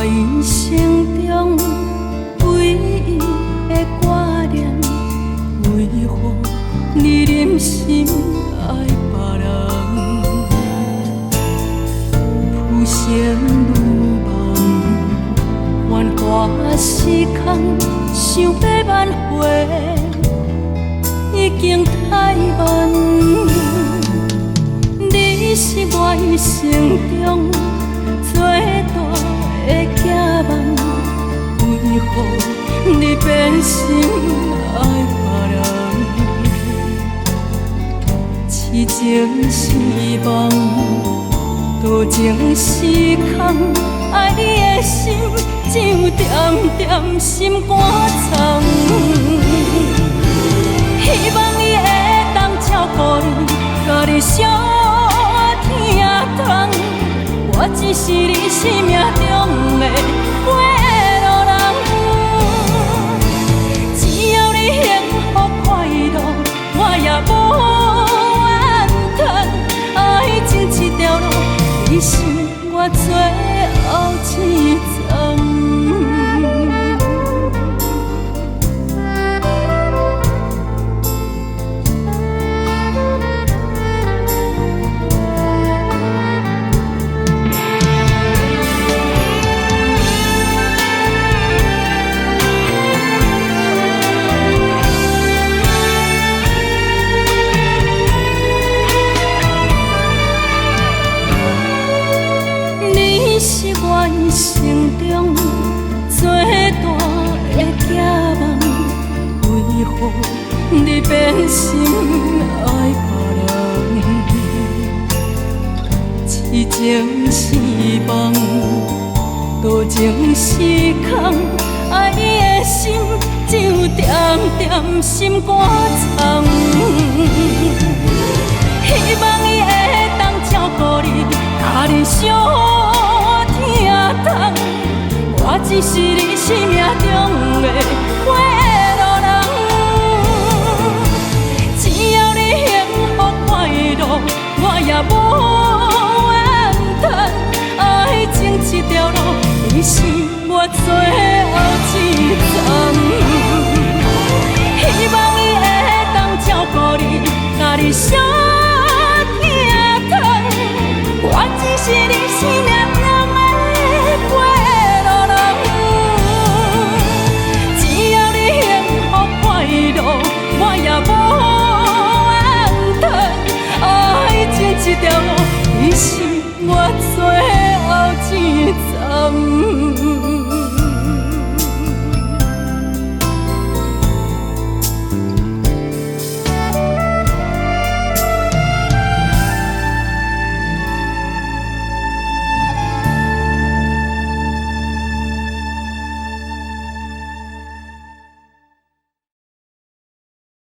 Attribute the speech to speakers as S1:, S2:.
S1: 伊心中唯一的挂念，为何你忍心爱别人？浮生如梦，怨我时空想要挽回，已经太晚。你是我一生中最大的寄望，为何你变心爱别人？痴情是梦，多情是空，爱你的心只有点点心肝藏。希望你会当照顾你，甲你相疼疼。我只是你生命中的过路人，只要你幸福快乐，我也无怨叹。爱情这条路，你是我最后一站。是我一生中最大的寄望，为何你变心爱别人？痴情是梦，多情是空，爱你的心只有点点心肝藏。希望你会当照顾你，甲你相我只是你生命中的过路人，只要你幸福快乐，我也无怨叹。爱情这条路，你是我最后一站。希望你会当照顾你，甲你相疼疼。我只是你生命